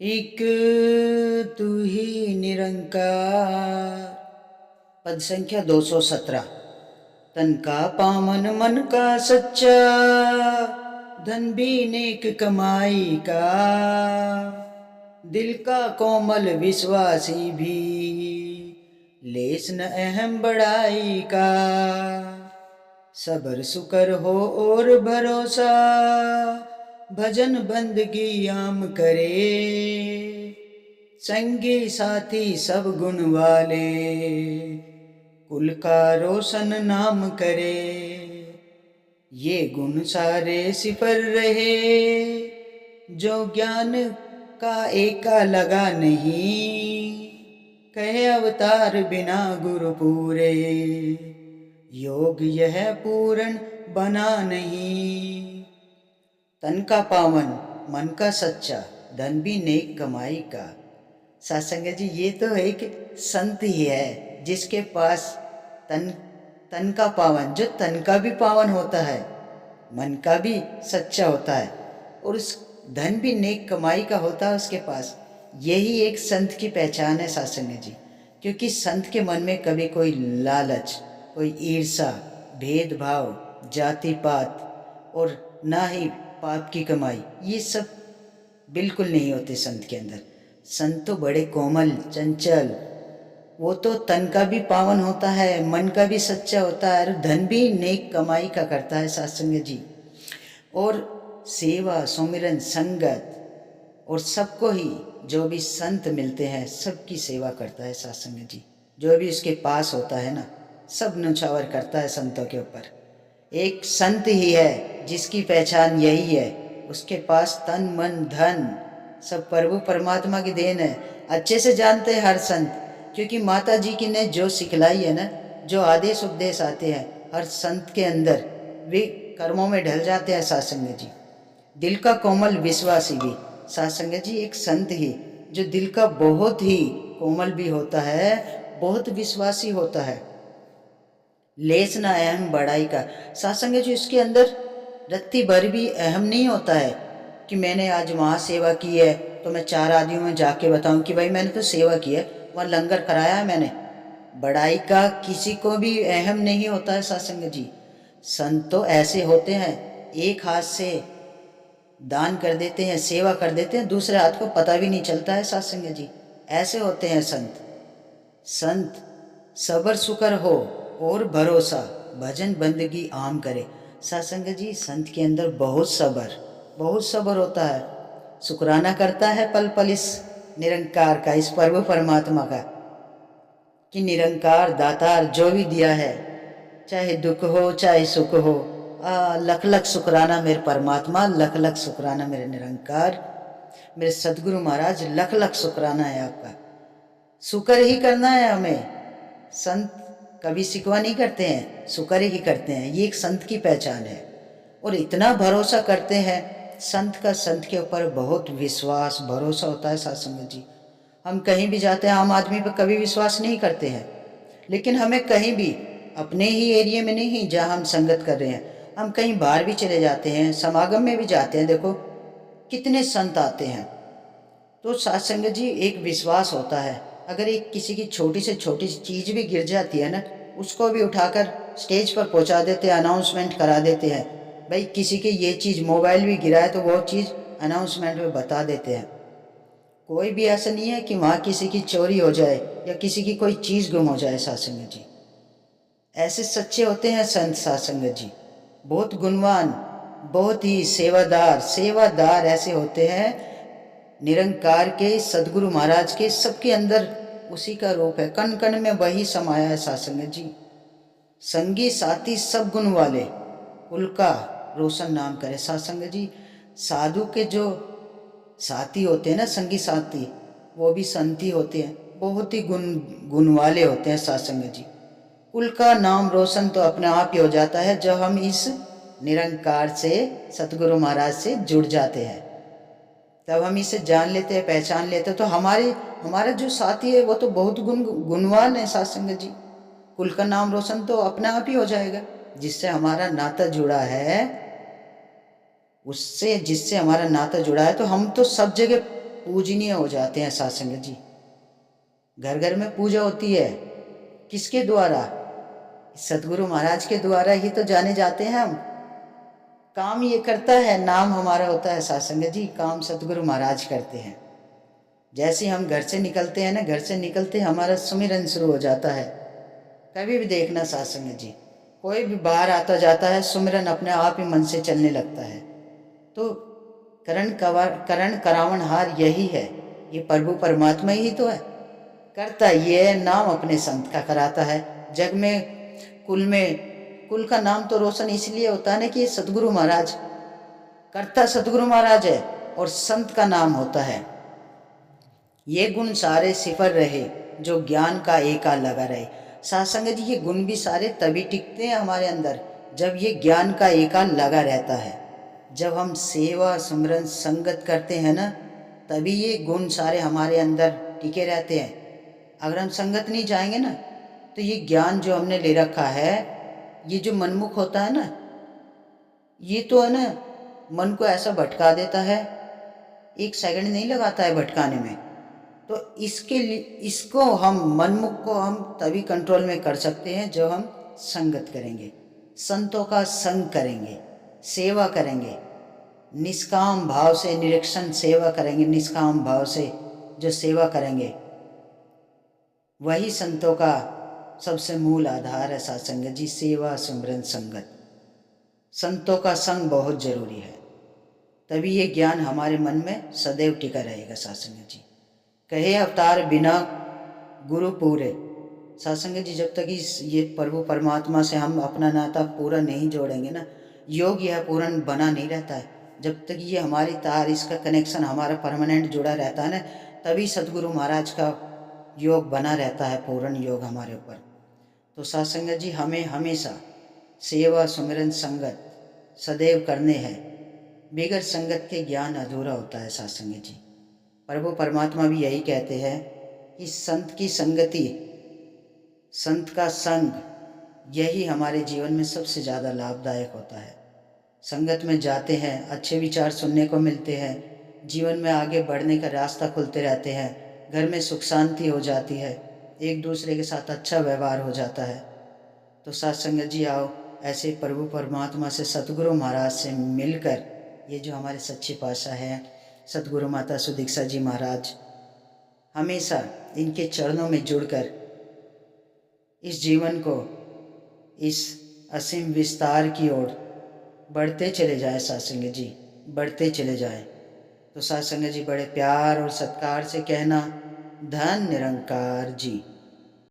एक तू ही निरंकार। पद संख्या 217। तन का पावन मन का सच्चा, धन भी नेक कमाई का। दिल का कोमल विश्वासी भी, लेस न अहम बड़ाई का। सबर सुकर हो और भरोसा, भजन बंदगी आम करे। संगी साथी सब गुण वाले, कुल का रोशन नाम करे। ये गुण सारे सिफर रहे, जो ज्ञान का एका लगा नहीं। कहे अवतार बिना गुरु पूरे, योग यह पूर्ण बना नहीं। तन का पावन मन का सच्चा, धन भी नेक कमाई का। सत्संग जी, ये तो एक संत ही है जिसके पास तन का पावन, जो तन का भी पावन होता है, मन का भी सच्चा होता है, और उस धन भी नेक कमाई का होता है उसके पास। यही एक संत की पहचान है सत्संग जी। क्योंकि संत के मन में कभी कोई लालच, कोई ईर्षा, भेदभाव, जाति पात और ना ही पाप की कमाई, ये सब बिल्कुल नहीं होते संत के अंदर। संत तो बड़े कोमल, चंचल, वो तो तन का भी पावन होता है, मन का भी सच्चा होता है, और धन भी नेक कमाई का करता है सत्संग जी। और सेवा, सुमिरन, संगत और सबको ही, जो भी संत मिलते हैं सबकी सेवा करता है सत्संग जी। जो भी उसके पास होता है ना, सब न्यौछावर करता है संतों के ऊपर। एक संत ही है जिसकी पहचान यही है, उसके पास तन मन धन सब प्रभु परमात्मा की देन है। अच्छे से जानते हैं हर संत, क्योंकि माता जी की ने जो सिखलाई है ना, जो आदेश उपदेश आते हैं हर संत के अंदर, वे कर्मों में ढल जाते हैं सत्संग जी। दिल का कोमल विश्वासी भी, सत्संग जी, एक संत ही जो दिल का बहुत ही कोमल भी होता है, बहुत विश्वासी होता है, लेस ना अहम बड़ाई का। सत्संग जी, इसके अंदर रत्ती भर भी अहम नहीं होता है कि मैंने आज वहाँ सेवा की है तो मैं 4 आदमियों में जाके बताऊं कि भाई मैंने तो सेवा की है, वहाँ लंगर कराया है मैंने। बड़ाई का किसी को भी अहम नहीं होता है सत्संग जी। संत तो ऐसे होते हैं, एक हाथ से दान कर देते हैं, सेवा कर देते हैं, दूसरे हाथ को पता भी नहीं चलता है सत्संग जी। ऐसे होते हैं संत। संत सबर सुकर हो और भरोसा, भजन बंदगी आम करे। सत्संग जी, संत के अंदर बहुत सबर होता है। शुक्राना करता है पल पल इस निरंकार का, इस प्रभु परमात्मा का, कि निरंकार दातार जो भी दिया है, चाहे दुख हो चाहे सुख हो, लख लख शुक्राना मेरे परमात्मा, लख लख शुक्राना मेरे निरंकार, मेरे सदगुरु महाराज, लख लख शुक्राना है आपका। शुक्र ही करना है हमें। संत कभी शिकवा नहीं करते हैं, शुक्र ही करते हैं। ये एक संत की पहचान है। और इतना भरोसा करते हैं संत का, संत के ऊपर बहुत विश्वास भरोसा होता है सत्संग जी। हम कहीं भी जाते हैं, आम आदमी पर कभी विश्वास नहीं करते हैं, लेकिन हमें कहीं भी, अपने ही एरिया में नहीं जहाँ हम संगत कर रहे हैं, हम कहीं बाहर भी चले जाते हैं, समागम में भी जाते हैं, देखो कितने संत आते हैं। तो सत्संग जी, एक विश्वास होता है। अगर एक किसी की छोटी से छोटी चीज़ भी गिर जाती है ना, उसको भी उठाकर स्टेज पर पहुंचा देते हैं, अनाउंसमेंट करा देते हैं। भाई किसी की ये चीज़, मोबाइल भी गिरा है तो वो चीज़ अनाउंसमेंट में बता देते हैं। कोई भी ऐसा नहीं है कि वहाँ किसी की चोरी हो जाए या किसी की कोई चीज़ गुम हो जाए सत्संग जी। ऐसे सच्चे होते हैं संत सत्संग जी, बहुत गुणवान, बहुत ही सेवादार सेवादार ऐसे होते हैं। निरंकार के, सदगुरु महाराज के, सबके अंदर उसी का रूप है, कण कण में वही समाया है सत्संग जी। संगी साथी सब गुण वाले, कुल का रोशन नाम करे सत्संग जी। साधु के जो साथी होते हैं ना, संगी साथी, वो भी संत ही होते हैं, बहुत ही गुण वाले होते हैं सत्संग जी। कुल का नाम रोशन तो अपने आप ही हो जाता है जब हम इस निरंकार से, सतगुरु महाराज से जुड़ जाते हैं, तब हम इसे जान लेते हैं, पहचान लेते हैं। तो हमारा जो साथी है वो तो बहुत गुणवान है सत्संग जी। कुल का नाम रोशन तो अपने आप ही हो जाएगा। जिससे हमारा नाता जुड़ा है, उससे जिससे हमारा नाता जुड़ा है, तो हम तो सब जगह पूजनीय हो जाते हैं साथ संगत जी। घर घर में पूजा होती है, किसके द्वारा? सतगुरु महाराज के द्वारा ही तो जाने जाते हैं हम। काम ये करता है, नाम हमारा होता है साथ संगत जी, काम सतगुरु महाराज करते हैं। जैसे हम घर से निकलते हैं ना, घर से निकलते हमारा सुमिरन शुरू हो जाता है। कभी भी देखना साथ संगत जी, कोई भी बाहर आता जाता है, सुमिरन अपने आप ही मन से चलने लगता है। तो करण करावनहार यही है, ये प्रभु परमात्मा ही तो है। करता ये नाम अपने संत का कराता है। जग में कुल का नाम तो रोशन इसलिए होता है ना कि सतगुरु महाराज करता, सतगुरु महाराज है, और संत का नाम होता है। ये गुण सारे सिफर रहे, जो ज्ञान का एका लगा रहे। साथ संगत जी, ये गुण भी सारे तभी टिकते हैं हमारे अंदर जब ये ज्ञान का एका लगा रहता है। जब हम सेवा सुमरन संगत करते हैं ना, तभी ये गुण सारे हमारे अंदर टिके रहते हैं। अगर हम संगत नहीं जाएंगे ना, तो ये ज्ञान जो हमने ले रखा है, ये जो मनमुख होता है ना, ये तो है ना, मन को ऐसा भटका देता है, एक सेकंड नहीं लगाता है भटकाने में। तो इसके लिए इसको हम मनमुख को हम तभी कंट्रोल में कर सकते हैं जब हम संगत करेंगे, संतों का संग करेंगे, सेवा करेंगे, निष्काम भाव से निरीक्षण सेवा करेंगे। निष्काम भाव से जो सेवा करेंगे वही संतों का सबसे मूल आधार है साथ संगत जी। सेवा सुमरन संगत, संतों का संग बहुत जरूरी है, तभी ये ज्ञान हमारे मन में सदैव टिका रहेगा साथ संगत जी। कहे अवतार बिना गुरु पूरे। साथ संगत जी, जब तक ये प्रभु परमात्मा से हम अपना नाता पूरा नहीं जोड़ेंगे ना, योग यह पूर्ण बना नहीं रहता है। जब तक ये हमारी तार, इसका कनेक्शन हमारा परमानेंट जुड़ा रहता है ना, तभी सतगुरु महाराज का योग बना रहता है, पूर्ण योग हमारे ऊपर। तो साथ संगत जी, हमें हमेशा सेवा सुमिरन संगत सदैव करने हैं। बेगर संगत के ज्ञान अधूरा होता है साथ संगत जी। प्रभु परमात्मा भी यही कहते हैं कि संत की संगति, संत का संग, यही हमारे जीवन में सबसे ज़्यादा लाभदायक होता है। संगत में जाते हैं, अच्छे विचार सुनने को मिलते हैं, जीवन में आगे बढ़ने का रास्ता खुलते रहते हैं, घर में सुख शांति हो जाती है, एक दूसरे के साथ अच्छा व्यवहार हो जाता है। तो साथ संगत जी, आओ ऐसे प्रभु परमात्मा से, सतगुरु महाराज से मिलकर, ये जो हमारे सच्चे पातशाह हैं सतगुरु माता सुदीक्षा जी महाराज, हमेशा इनके चरणों में जुड़कर इस जीवन को इस असीम विस्तार की ओर बढ़ते चले जाए साथ संगत जी, बढ़ते चले जाए। तो साथ संगत जी, बड़े प्यार और सत्कार से कहना, धन निरंकार जी।